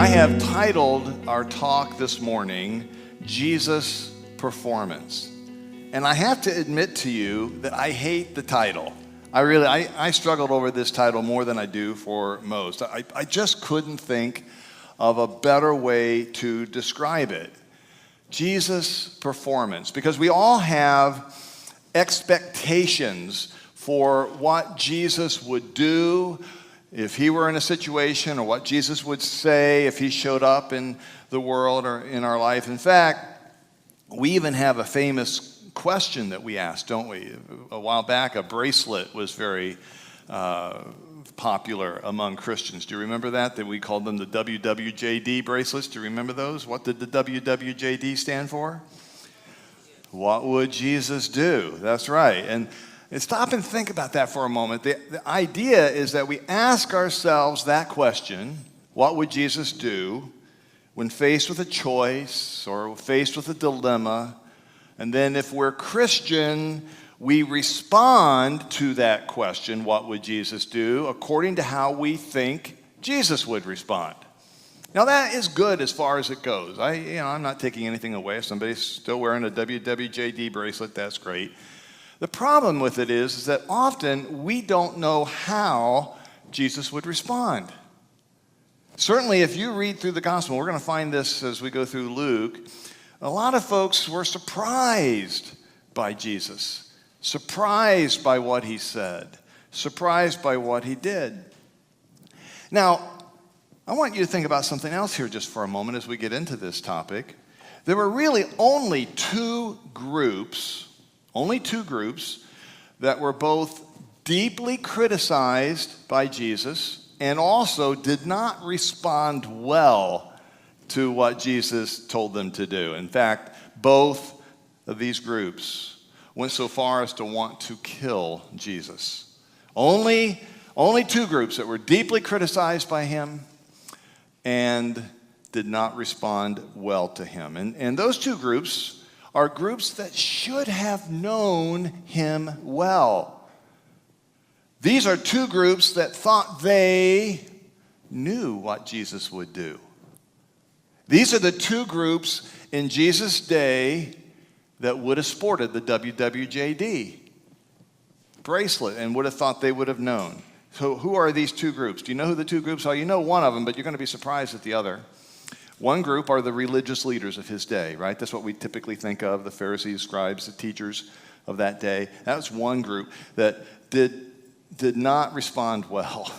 have titled our talk this morning, Jesus Performance. And I have to admit to you that I hate the title. I struggled over this title more than I do for most. I just couldn't think of a better way to describe it. Jesus Performance. Because we all have expectations for what Jesus would do if he were in a situation, or what Jesus would say if he showed up in the world or in our life. In fact, we even have a famous question that we ask, don't we? A while back, a bracelet was very popular among Christians. Do you remember that? That we called them the WWJD bracelets. Do you remember those? What did the WWJD stand for? What would Jesus do? That's right. And stop and think about that for a moment. The idea is that we ask ourselves that question, what would Jesus do, when faced with a choice or faced with a dilemma? And then if we're Christian, we respond to that question, what would Jesus do, according to how we think Jesus would respond. Now that is good as far as it goes. I'm not taking anything away. If somebody's still wearing a WWJD bracelet, that's great. The problem with it is that often we don't know how Jesus would respond. Certainly, if you read through the gospel, we're going to find this as we go through Luke, a lot of folks were surprised by Jesus, surprised by what he said, surprised by what he did. Now, I want you to think about something else here just for a moment as we get into this topic. There were really only two groups that were both deeply criticized by Jesus and also did not respond well to what Jesus told them to do. In fact, both of these groups went so far as to want to kill Jesus. Only two groups that were deeply criticized by him and did not respond well to him. And those two groups are groups that should have known him well. These are two groups that thought they knew what Jesus would do. These are the two groups in Jesus' day that would have sported the WWJD bracelet and would have thought they would have known. So who are these two groups? Do you know who the two groups are? You know one of them, but you're going to be surprised at the other. One group are the religious leaders of his day, right? That's what we typically think of, the Pharisees, scribes, the teachers of that day. That was one group that did not respond well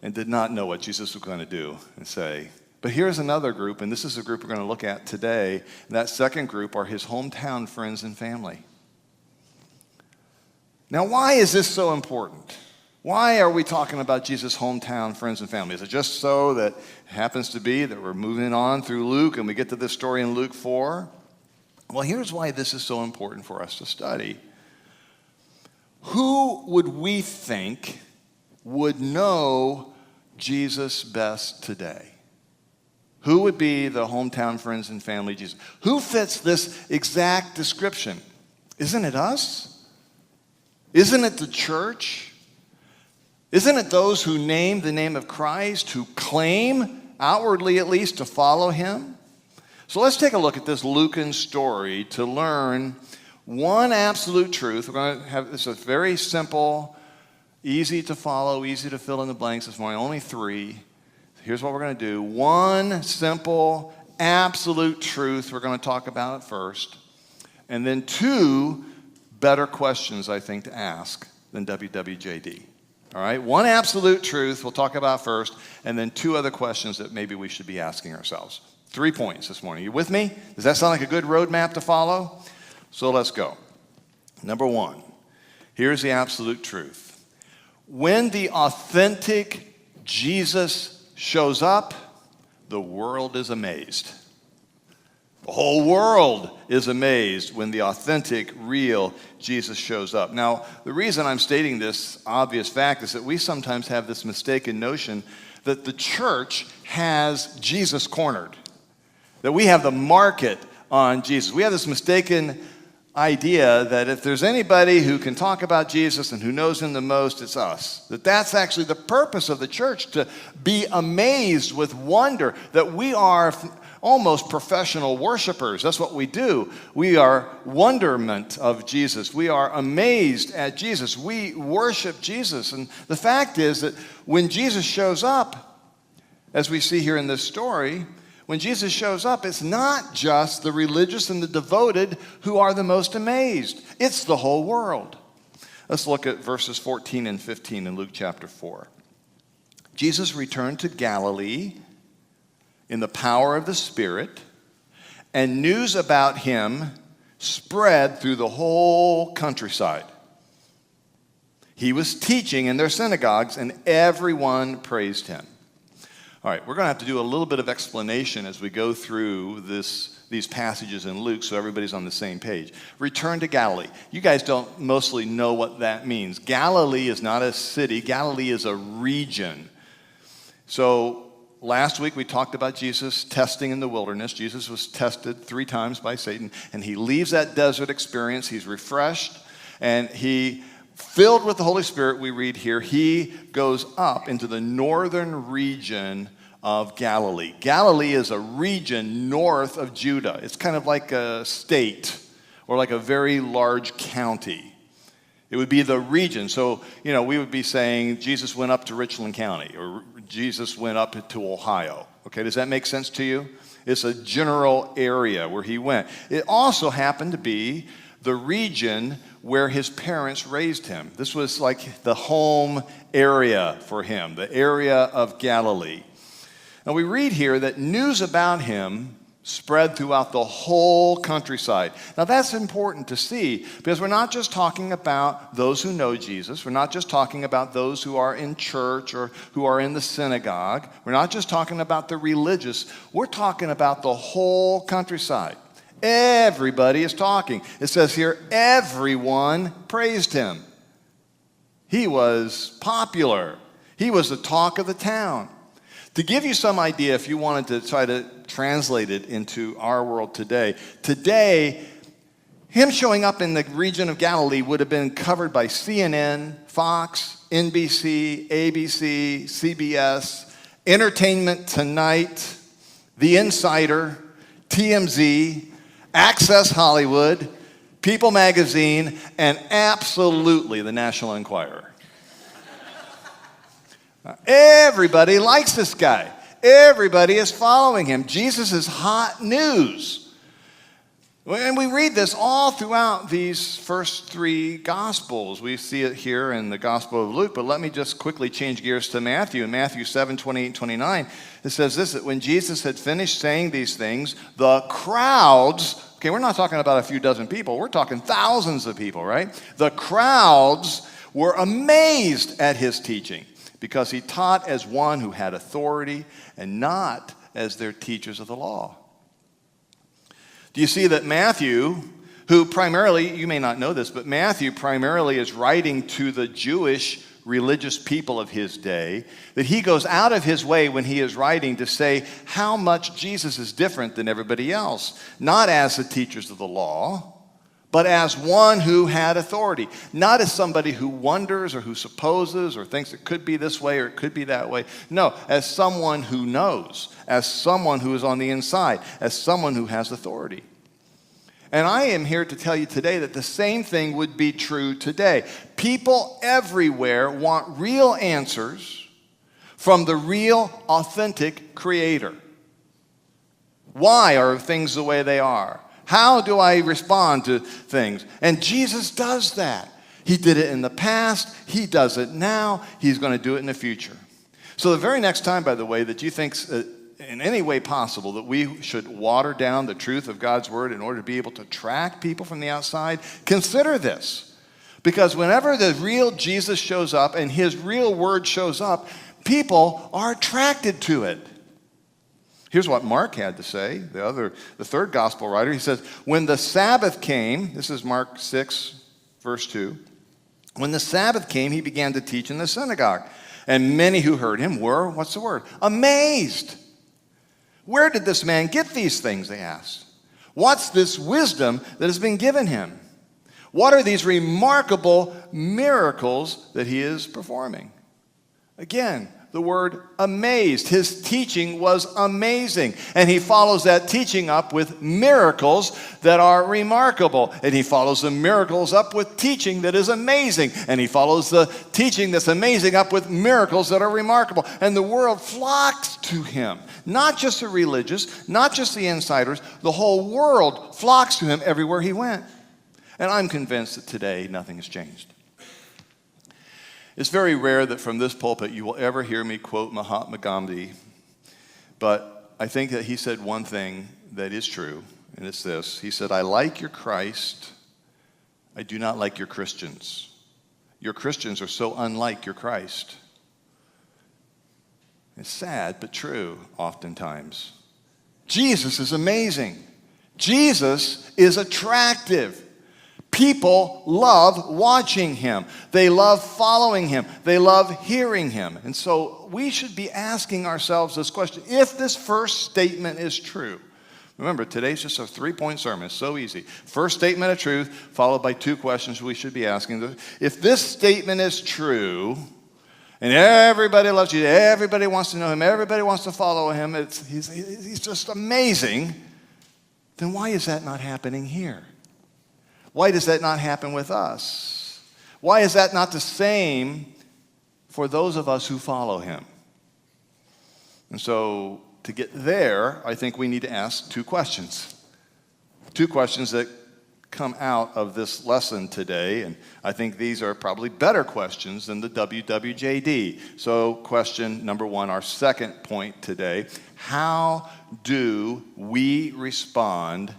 and did not know what Jesus was going to do and say. But here's another group, and this is a group we're going to look at today. And that second group are his hometown friends and family. Now, why is this so important? Why are we talking about Jesus' hometown friends and family? Is it just so that it happens to be that we're moving on through Luke and we get to this story in Luke 4? Well, here's why this is so important for us to study. Who would we think would know Jesus best today? Who would be the hometown friends and family Jesus? Who fits this exact description? Isn't it us? Isn't it the church? Isn't it those who name the name of Christ, who claim, outwardly at least, to follow him? So let's take a look at this Lucan story to learn one absolute truth. We're going to have this is very simple, easy to follow, easy to fill in the blanks this morning, only three. Here's what we're going to do. One simple, absolute truth we're going to talk about at first. And then two better questions, I think, to ask than WWJD. All right, one absolute truth we'll talk about first, and then two other questions that maybe we should be asking ourselves. 3 points this morning. You with me? Does that sound like a good roadmap to follow? So let's go. Number one, here's the absolute truth. When the authentic Jesus shows up, the world is amazed. The whole world is amazed when the authentic, real Jesus shows up. Now, the reason I'm stating this obvious fact is that we sometimes have this mistaken notion that the church has Jesus cornered, that we have the market on Jesus. We have this mistaken idea that if there's anybody who can talk about Jesus and who knows him the most, it's us. That's actually the purpose of the church, to be amazed with wonder that we are almost professional worshipers. That's what we do. We are wonderment of Jesus. We are amazed at Jesus. We worship Jesus. And the fact is that when Jesus shows up, as we see here in this story, when Jesus shows up, it's not just the religious and the devoted who are the most amazed. It's the whole world. Let's look at verses 14 and 15 in Luke chapter 4. Jesus returned to Galilee in the power of the Spirit, and news about him spread through the whole countryside. He was teaching in their synagogues, and everyone praised him. All right, we're going to have to do a little bit of explanation as we go through these passages in Luke so everybody's on the same page. Return to Galilee. You guys don't mostly know what that means. Galilee is not a city. Galilee is a region. So last week we talked about Jesus testing in the wilderness. Jesus was tested 3 times by Satan, and he leaves that desert experience. He's refreshed, and he, filled with the Holy Spirit, we read here, he goes up into the northern region of Galilee. Galilee is a region north of Judah. It's kind of like a state or like a very large county. It would be the region. So, we would be saying Jesus went up to Richland County, or Jesus went up to Ohio. Okay, does that make sense to you? It's a general area where he went. It also happened to be the region where his parents raised him. This was like the home area for him, the area of Galilee. Now we read here that news about him spread throughout the whole countryside. Now that's important to see, because we're not just talking about those who know Jesus. We're not just talking about those who are in church or who are in the synagogue. We're not just talking about the religious. We're talking about the whole countryside. Everybody is talking. It says here, everyone praised him. He was popular. He was the talk of the town. To give you some idea, if you wanted to try to translate it into our world today, him showing up in the region of Galilee would have been covered by CNN, Fox, NBC, ABC, CBS, Entertainment Tonight, The Insider, TMZ, Access Hollywood, People Magazine, and absolutely the National Enquirer. Everybody likes this guy. Everybody is following him. Jesus is hot news. And we read this all throughout these first 3 Gospels. We see it here in the Gospel of Luke, but let me just quickly change gears to Matthew. In Matthew 7, 28, 29, it says this, that when Jesus had finished saying these things, the crowds, okay, we're not talking about a few dozen people, we're talking thousands of people, right? The crowds were amazed at his teaching, because he taught as one who had authority and not as their teachers of the law. Do you see that Matthew, who primarily, you may not know this, but Matthew primarily is writing to the Jewish religious people of his day, that he goes out of his way when he is writing to say how much Jesus is different than everybody else, not as the teachers of the law, but as one who had authority, not as somebody who wonders or who supposes or thinks it could be this way or it could be that way. No, as someone who knows, as someone who is on the inside, as someone who has authority. And I am here to tell you today that the same thing would be true today. People everywhere want real answers from the real, authentic Creator. Why are things the way they are? How do I respond to things? And Jesus does that. He did it in the past. He does it now. He's going to do it in the future. So the very next time, by the way, that you think in any way possible that we should water down the truth of God's word in order to be able to attract people from the outside, consider this. Because whenever the real Jesus shows up and his real word shows up, people are attracted to it. Here's what Mark had to say, the 3rd gospel writer. He says, when the Sabbath came, this is Mark 6, verse 2. When the Sabbath came, he began to teach in the synagogue. And many who heard him were, what's the word? Amazed. Where did this man get these things, they asked. What's this wisdom that has been given him? What are these remarkable miracles that he is performing? Again, the word amazed. His teaching was amazing. And he follows that teaching up with miracles that are remarkable. And he follows the miracles up with teaching that is amazing. And he follows the teaching that's amazing up with miracles that are remarkable. And the world flocked to him. Not just the religious, not just the insiders. The whole world flocks to him everywhere he went. And I'm convinced that today nothing has changed. It's very rare that from this pulpit you will ever hear me quote Mahatma Gandhi, but I think that he said one thing that is true, and it's this. He said, "I like your Christ, I do not like your Christians. Your Christians are so unlike your Christ." It's sad, but true oftentimes. Jesus is amazing. Jesus is attractive. People love watching him. They love following him. They love hearing him. And so we should be asking ourselves this question. If this first statement is true, remember, today's just a 3-point sermon. It's so easy. First statement of truth, followed by 2 questions we should be asking. If this statement is true, and everybody loves you, everybody wants to know him, everybody wants to follow him, he's just amazing, then why is that not happening here? Why does that not happen with us? Why is that not the same for those of us who follow him? And so to get there, I think we need to ask 2 questions. 2 questions that come out of this lesson today, and I think these are probably better questions than the WWJD. So question number 1, our second point today: how do we respond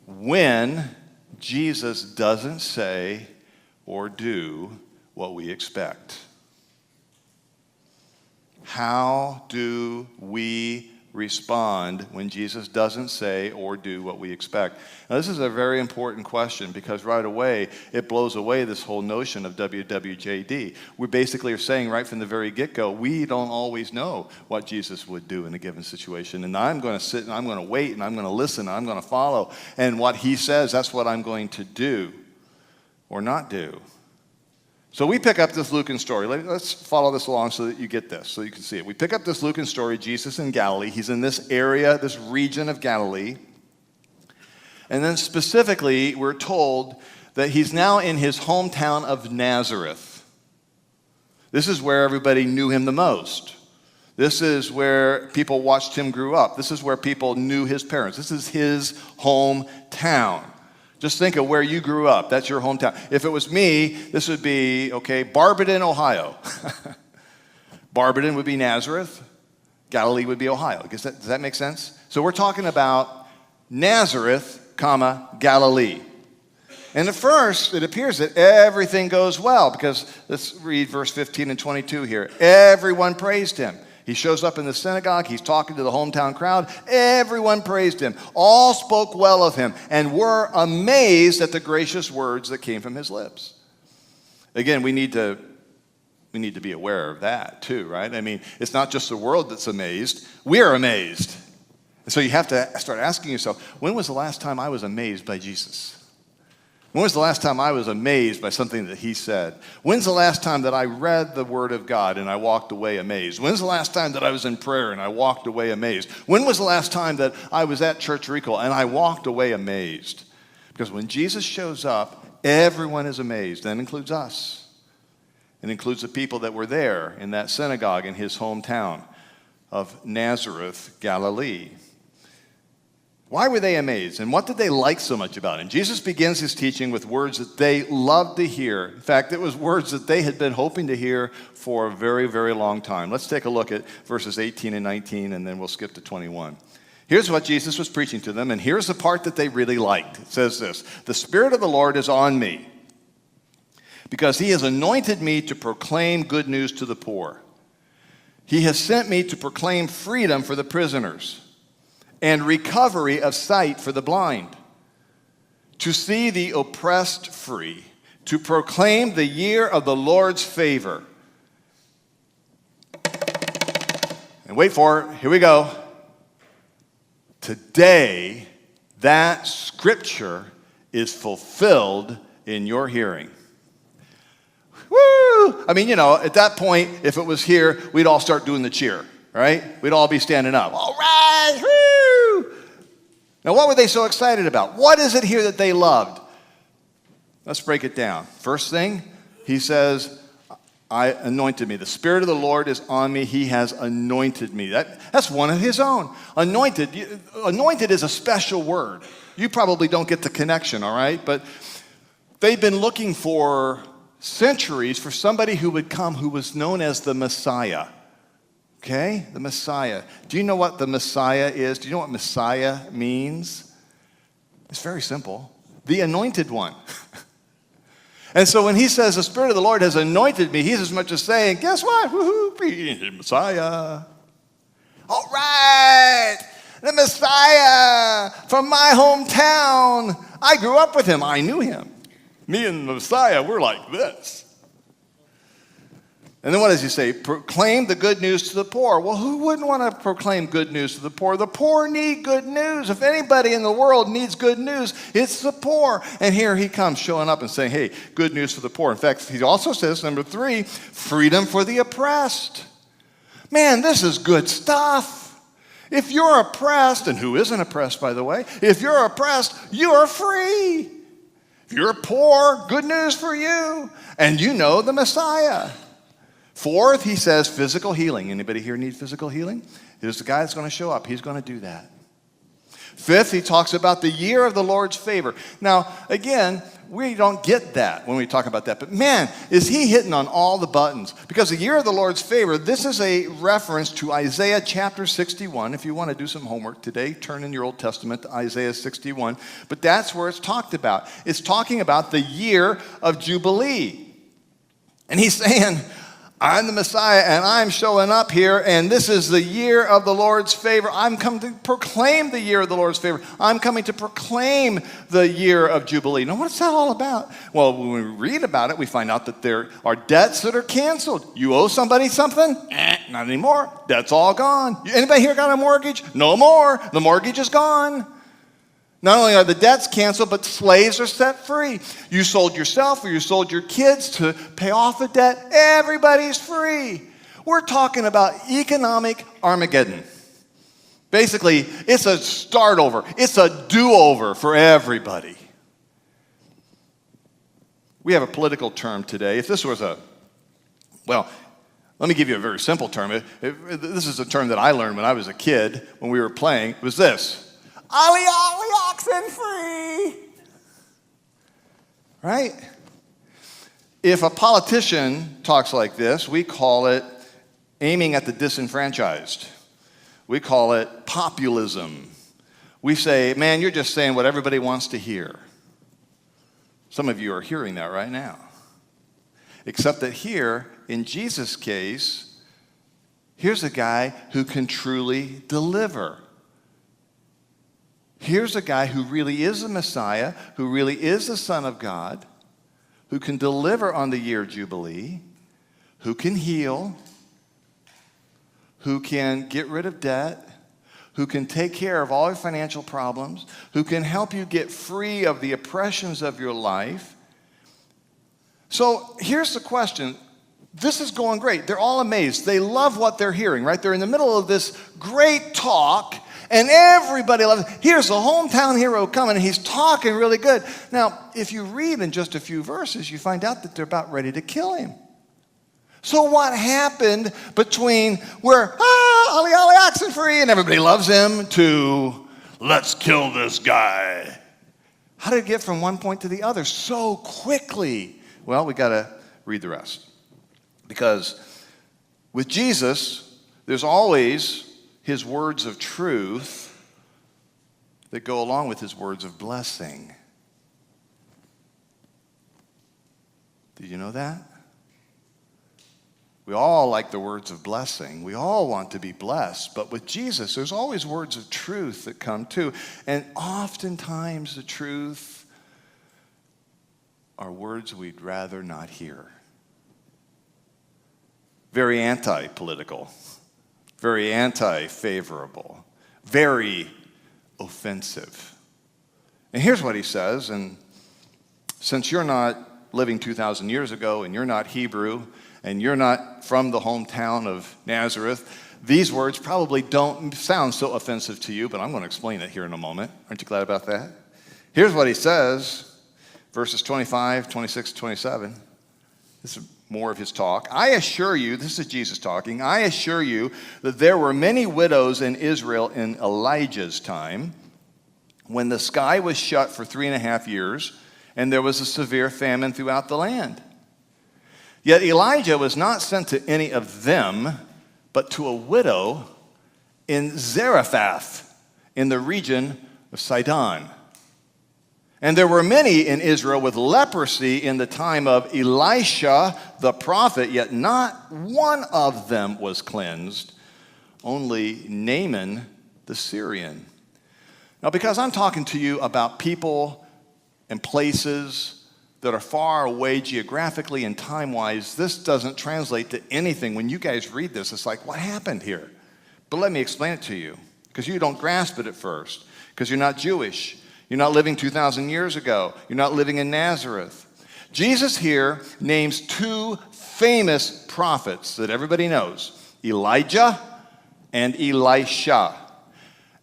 when Jesus doesn't say or do what we expect? How do we respond when Jesus doesn't say or do what we expect? Now, this is a very important question because right away it blows away this whole notion of WWJD. We basically are saying right from the very get-go, we don't always know what Jesus would do in a given situation. And I'm going to sit and I'm going to wait and I'm going to listen and I'm going to follow. And what he says, that's what I'm going to do or not do. So we pick up this Lucan story. Let's follow this along so that you get this, so you can see it. We pick up this Lucan story, Jesus in Galilee. He's in this area, this region of Galilee. And then specifically, we're told that he's now in his hometown of Nazareth. This is where everybody knew him the most. This is where people watched him grow up. This is where people knew his parents. This is his hometown. Just think of where you grew up. That's your hometown. If it was me, this would be, Barberton, Ohio. Barberton would be Nazareth. Galilee would be Ohio. Does that make sense? So we're talking about Nazareth, Galilee. And at first, it appears that everything goes well because let's read verse 15 and 22 here. Everyone praised him. He shows up in the synagogue. He's talking to the hometown crowd. Everyone praised him. All spoke well of him and were amazed at the gracious words that came from his lips. Again, we need to be aware of that too, right? I mean, it's not just the world that's amazed. We're amazed. And so you have to start asking yourself, when was the last time I was amazed by Jesus? When was the last time I was amazed by something that he said? When's the last time that I read the Word of God and I walked away amazed? When's the last time that I was in prayer and I walked away amazed? When was the last time that I was at Church Requel and I walked away amazed? Because when Jesus shows up, everyone is amazed. That includes us. It includes the people that were there in that synagogue in his hometown of Nazareth, Galilee. Why were they amazed? And what did they like so much about him? Jesus begins his teaching with words that they loved to hear. In fact, it was words that they had been hoping to hear for a very, very long time. Let's take a look at verses 18 and 19, and then we'll skip to 21. Here's what Jesus was preaching to them, and here's the part that they really liked. It says this: "The Spirit of the Lord is on me, because he has anointed me to proclaim good news to the poor. He has sent me to proclaim freedom for the prisoners, and recovery of sight for the blind, to see the oppressed free, to proclaim the year of the Lord's favor." And wait for it, here we go. "Today, that scripture is fulfilled in your hearing. Woo! I mean, at that point, if it was here, we'd all start doing the cheer, right? We'd all be standing up. All right, woo! Now, what were they so excited about? What is it here that they loved? Let's break it down. First thing, he says, I anointed me. The Spirit of the Lord is on me. He has anointed me. That's one of his own. Anointed is a special word. You probably don't get the connection, all right? But they've been looking for centuries for somebody who would come who was known as the Messiah. Okay? The Messiah. Do you know what the Messiah is? Do you know what Messiah means? It's very simple. The anointed one. And so when he says the Spirit of the Lord has anointed me, he's as much as saying, guess what? Woohoo, Messiah. All right, the Messiah from my hometown. I grew up with him. I knew him. Me and the Messiah, we're like this. And then what does he say? Proclaim the good news to the poor. Well, who wouldn't want to proclaim good news to the poor? The poor need good news. If anybody in the world needs good news, it's the poor. And here he comes showing up and saying, hey, good news for the poor. In fact, he also says, number 3, freedom for the oppressed. Man, this is good stuff. If you're oppressed, and who isn't oppressed, by the way? If you're oppressed, you are free. If you're poor, good news for you. And you know the Messiah. 4th, he says physical healing. Anybody here need physical healing? Here's the guy that's going to show up. He's going to do that. 5th, he talks about the year of the Lord's favor. Now, again, we don't get that when we talk about that. But man, is he hitting on all the buttons. Because the year of the Lord's favor, this is a reference to Isaiah chapter 61. If you want to do some homework today, turn in your Old Testament to Isaiah 61. But that's where it's talked about. It's talking about the year of Jubilee. And he's saying, I'm the Messiah, and I'm showing up here, and this is the year of the Lord's favor. I'm coming to proclaim the year of the Lord's favor. I'm coming to proclaim the year of Jubilee. Now, what's that all about? Well, when we read about it, we find out that there are debts that are canceled. You owe somebody something? Not anymore. Debt's all gone. Anybody here got a mortgage? No more. The mortgage is gone. Not only are the debts canceled, but slaves are set free. You sold yourself or you sold your kids to pay off a debt. Everybody's free. We're talking about economic Armageddon. Basically, it's a start over. It's a do-over for everybody. We have a political term today. If this was let me give you a very simple term. This is a term that I learned when I was a kid, when we were playing. It was this. Ollie, ollie, oxen free. Right? If a politician talks like this, we call it aiming at the disenfranchised. We call it populism. We say, man, you're just saying what everybody wants to hear. Some of you are hearing that right now. Except that here, in Jesus' case, here's a guy who can truly deliver. Here's a guy who really is the Messiah, who really is the Son of God, who can deliver on the year of Jubilee, who can heal, who can get rid of debt, who can take care of all your financial problems, who can help you get free of the oppressions of your life. So here's the question. This is going great. They're all amazed. They love what they're hearing, right? They're in the middle of this great talk, and everybody loves it. Here's the hometown hero coming, and he's talking really good. Now, if you read in just a few verses, you find out that they're about ready to kill him. So what happened between where, ollie, ollie, oxen free, and everybody loves him, to let's kill this guy? How did it get from one point to the other so quickly? Well, we got to read the rest. Because with Jesus, there's always his words of truth that go along with his words of blessing. Did you know that? We all like the words of blessing. We all want to be blessed. But with Jesus, there's always words of truth that come too. And oftentimes the truth are words we'd rather not hear. Very anti-political. Very anti-favorable, very offensive. And here's what he says, and since you're not living 2,000 years ago, and you're not Hebrew, and you're not from the hometown of Nazareth, these words probably don't sound so offensive to you, but I'm going to explain it here in a moment. Aren't you glad about that? Here's what he says, verses 25, 26, 27. This is more of his talk. I assure you, this is Jesus talking, I assure you that there were many widows in Israel in Elijah's time, when the sky was shut for 3.5 years, and there was a severe famine throughout the land. Yet Elijah was not sent to any of them, but to a widow in Zarephath, in the region of Sidon. And there were many in Israel with leprosy in the time of Elisha the prophet, yet not one of them was cleansed, only Naaman the Syrian. Now, because I'm talking to you about people and places that are far away geographically and time-wise, this doesn't translate to anything. When you guys read this, it's like, what happened here? But let me explain it to you, because you don't grasp it at first, because you're not Jewish. You're not living 2,000 years ago. You're not living in Nazareth. Jesus here names two famous prophets that everybody knows, Elijah and Elisha.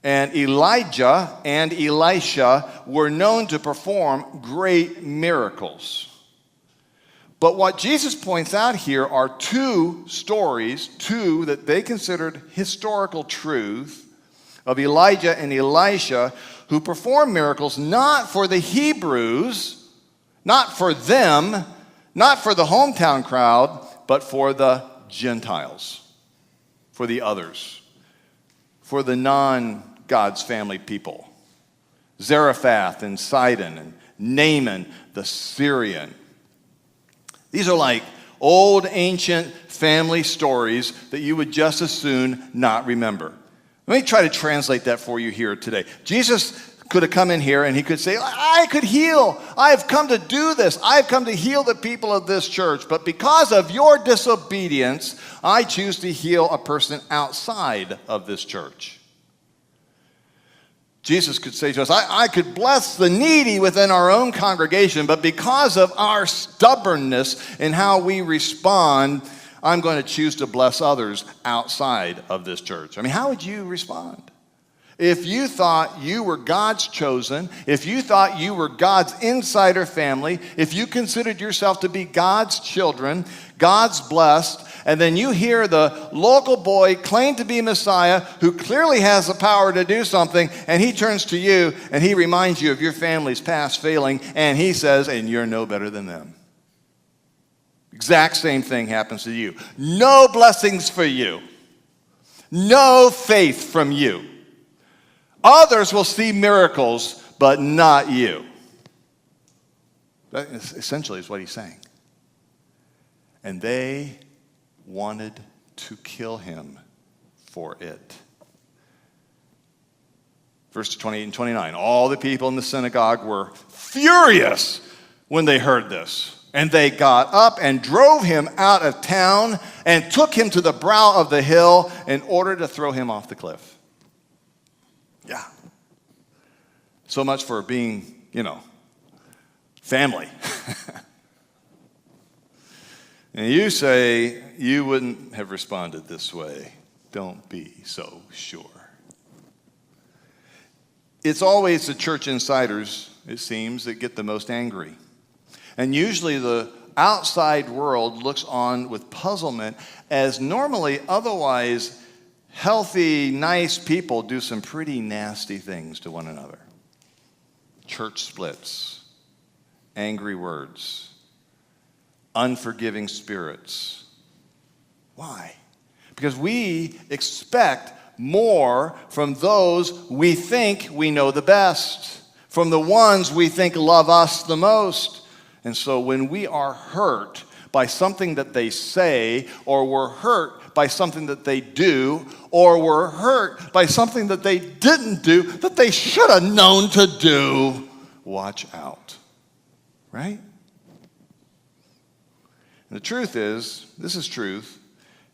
And Elijah and Elisha were known to perform great miracles. But what Jesus points out here are two stories, two that they considered historical truth, of Elijah and Elisha, who performed miracles not for the Hebrews, not for them, not for the hometown crowd, but for the Gentiles, for the others, for the non-God's family people. Zarephath and Sidon and Naaman the Syrian. These are like old ancient family stories that you would just as soon not remember. Let me try to translate that for you here today. Jesus could have come in here and he could say, I could heal. I have come to do this. I have come to heal the people of this church. But because of your disobedience, I choose to heal a person outside of this church. Jesus could say to us, I could bless the needy within our own congregation, but because of our stubbornness in how we respond, I'm going to choose to bless others outside of this church. I mean, how would you respond? If you thought you were God's chosen, if you thought you were God's insider family, if you considered yourself to be God's children, God's blessed, and then you hear the local boy claim to be Messiah who clearly has the power to do something, and he turns to you and he reminds you of your family's past failing, and he says, and you're no better than them. Exact same thing happens to you. No blessings for you. No faith from you. Others will see miracles, but not you. That essentially is what he's saying. And they wanted to kill him for it. Verse 28 and 29. All the people in the synagogue were furious when they heard this. And they got up and drove him out of town and took him to the brow of the hill in order to throw him off the cliff. Yeah. So much for being, family. And you say you wouldn't have responded this way. Don't be so sure. It's always the church insiders, it seems, that get the most angry. And usually the outside world looks on with puzzlement as normally otherwise healthy, nice people do some pretty nasty things to one another. Church splits, angry words, unforgiving spirits. Why? Because we expect more from those we think we know the best, from the ones we think love us the most. And so when we are hurt by something that they say, or we're hurt by something that they do, or we're hurt by something that they didn't do, that they should have known to do, watch out. Right? And the truth is, this is truth,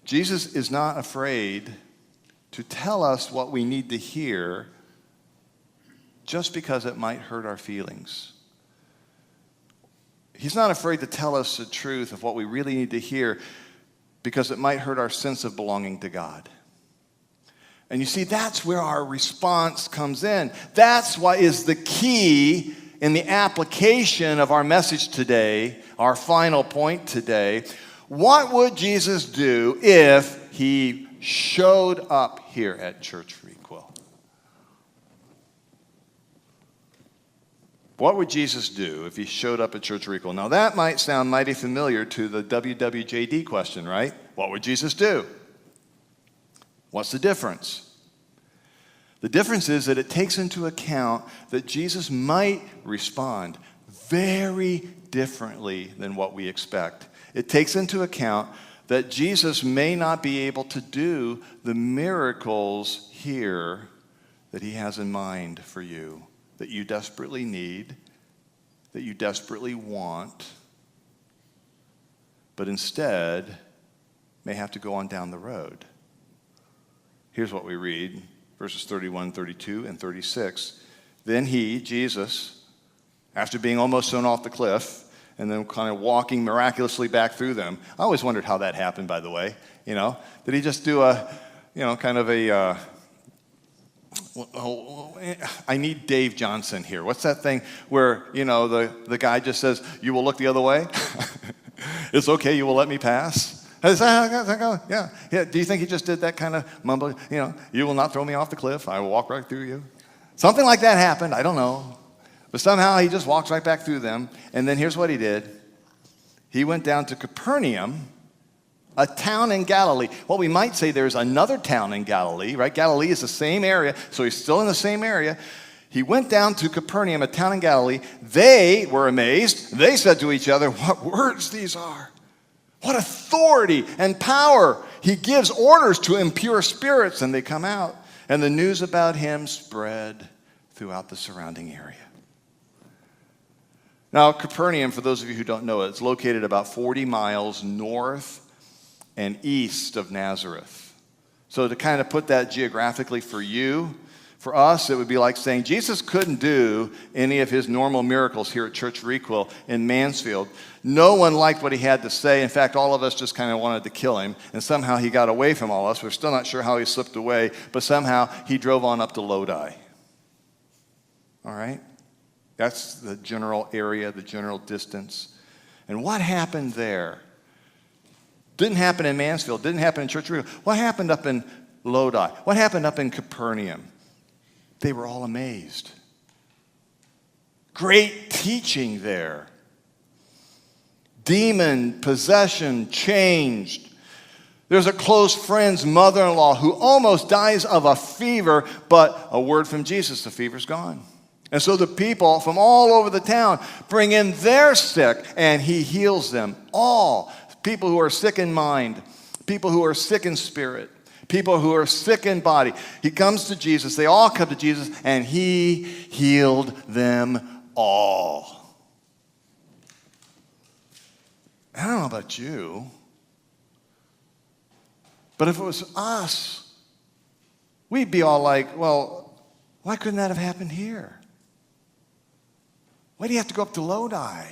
Jesus is not afraid to tell us what we need to hear just because it might hurt our feelings. He's not afraid to tell us the truth of what we really need to hear because it might hurt our sense of belonging to God. And you see, that's where our response comes in. That's what is the key in the application of our message today, our final point today. What would Jesus do if he showed up here at Church Requel? What would Jesus do if he showed up at Church Requel? Now that might sound mighty familiar to the WWJD question, right? What would Jesus do? What's the difference? The difference is that it takes into account that Jesus might respond very differently than what we expect. It takes into account that Jesus may not be able to do the miracles here that he has in mind for you, that you desperately need, that you desperately want, but instead may have to go on down the road. Here's what we read, verses 31, 32, and 36. Then he, Jesus, after being almost thrown off the cliff, and then kind of walking miraculously back through them. I always wondered how that happened, by the way. Did he just do I need Dave Johnson here. What's that thing where, the guy just says, you will look the other way? It's okay, you will let me pass? Yeah. Do you think he just did that kind of mumble? You will not throw me off the cliff. I will walk right through you. Something like that happened. I don't know. But somehow he just walks right back through them. And then here's what he did. He went down to Capernaum, a town in Galilee. Well, we might say there's another town in Galilee, right? Galilee is the same area, so he's still in the same area. He went down to Capernaum, a town in Galilee. They were amazed. They said to each other, what words these are. What authority and power. He gives orders to impure spirits, and they come out. And the news about him spread throughout the surrounding area. Now, Capernaum, for those of you who don't know it, it's located about 40 miles north and east of Nazareth. So to kind of put that geographically for you, for us, it would be like saying Jesus couldn't do any of his normal miracles here at Church Requel in Mansfield. No one liked what he had to say. In fact, all of us just kind of wanted to kill him, and somehow he got away from all of us. We're still not sure how he slipped away, but somehow he drove on up to Lodi. All right? That's the general area, the general distance. And what happened there? Didn't happen in Mansfield, didn't happen in Church Requel. What happened up in Lodi? What happened up in Capernaum? They were all amazed. Great teaching there. Demon possession changed. There's a close friend's mother-in-law who almost dies of a fever, but a word from Jesus, the fever's gone. And so the people from all over the town bring in their sick, and he heals them all. People who are sick in mind, people who are sick in spirit, people who are sick in body. He comes to Jesus. They all come to Jesus, and he healed them all. I don't know about you, but if it was us, we'd be all like, well, why couldn't that have happened here? Why do you have to go up to Lodi?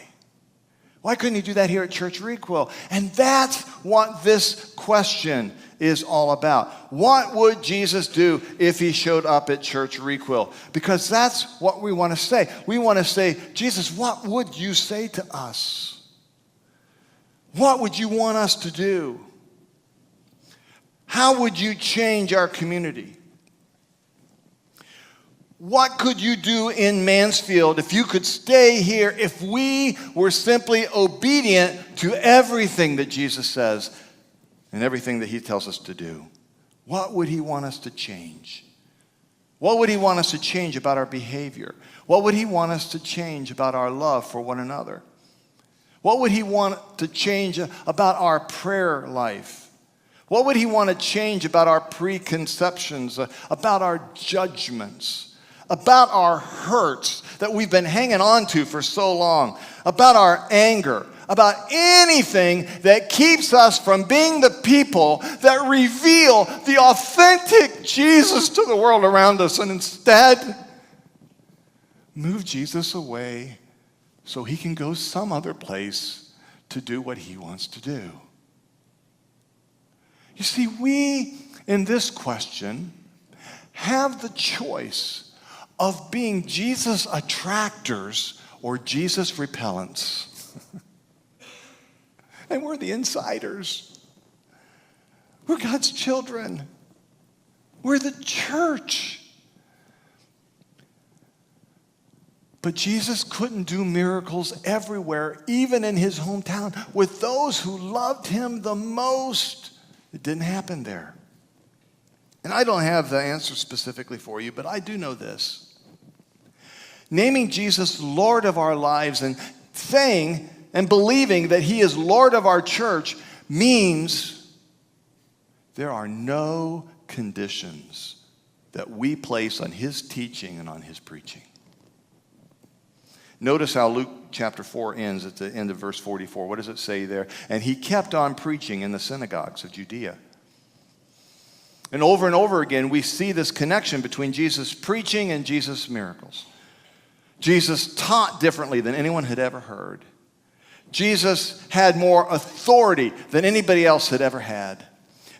Why couldn't he do that here at Church Requel? And that's what this question is all about. What would Jesus do if he showed up at Church Requel? Because that's what we want to say. We want to say, Jesus, what would you say to us? What would you want us to do? How would you change our community? What could you do in Mansfield if you could stay here, if we were simply obedient to everything that Jesus says and everything that he tells us to do? What would he want us to change? What would he want us to change about our behavior? What would he want us to change about our love for one another? What would he want to change about our prayer life? What would he want to change about our preconceptions, about our judgments? About our hurts that we've been hanging on to for so long, about our anger, about anything that keeps us from being the people that reveal the authentic Jesus to the world around us. And instead, move Jesus away so he can go some other place to do what he wants to do. You see, we, in this question, have the choice of being Jesus attractors or Jesus repellents. And we're the insiders. We're God's children. We're the church. But Jesus couldn't do miracles everywhere, even in his hometown, with those who loved him the most. It didn't happen there. And I don't have the answer specifically for you, but I do know this. Naming Jesus Lord of our lives and saying and believing that he is Lord of our church means there are no conditions that we place on his teaching and on his preaching. Notice how Luke chapter 4 ends at the end of verse 44. What does it say there? And he kept on preaching in the synagogues of Judea. And over again, we see this connection between Jesus' preaching and Jesus' miracles. Jesus taught differently than anyone had ever heard. Jesus had more authority than anybody else had ever had.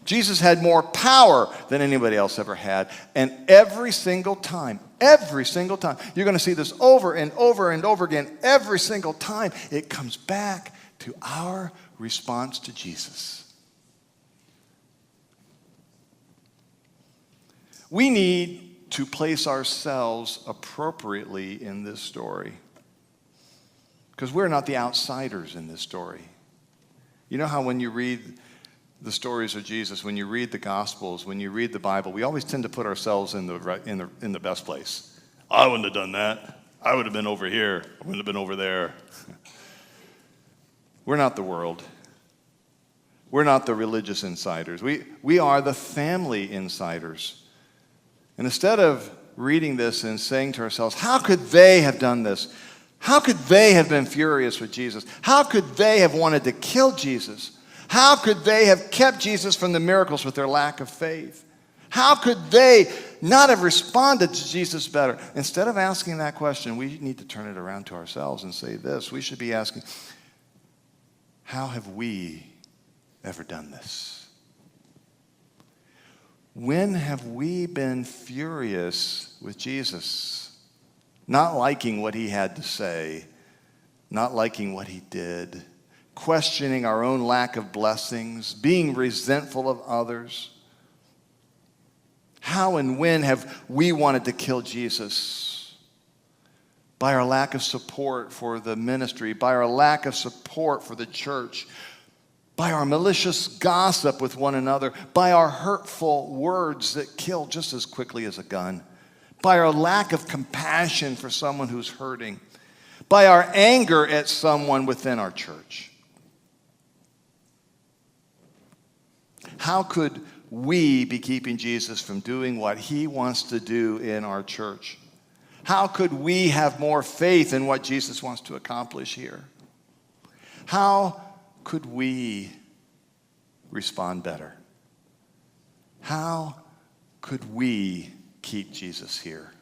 Jesus had more power than anybody else ever had. And every single time, you're going to see this over and over and over again. Every single time, it comes back to our response to Jesus. We need to place ourselves appropriately in this story, because we're not the outsiders in this story. You know how when you read the stories of Jesus, when you read the Gospels, when you read the Bible, we always tend to put ourselves in the best place. I wouldn't have done that. I would have been over here. I wouldn't have been over there. We're not the world. We're not the religious insiders. We are the family insiders. And instead of reading this and saying to ourselves, how could they have done this? How could they have been furious with Jesus? How could they have wanted to kill Jesus? How could they have kept Jesus from the miracles with their lack of faith? How could they not have responded to Jesus better? Instead of asking that question, we need to turn it around to ourselves and say this. We should be asking, how have we ever done this? When have we been furious with Jesus? Not liking what he had to say, not liking what he did, questioning our own lack of blessings, being resentful of others. How and when have we wanted to kill Jesus? By our lack of support for the ministry, by our lack of support for the church, by our malicious gossip with one another, by our hurtful words that kill just as quickly as a gun, by our lack of compassion for someone who's hurting, by our anger at someone within our church. How could we be keeping Jesus from doing what he wants to do in our church? How could we have more faith in what Jesus wants to accomplish here? How could we respond better? How could we keep Jesus here?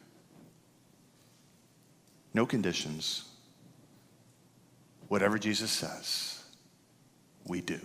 No conditions. Whatever Jesus says, we do.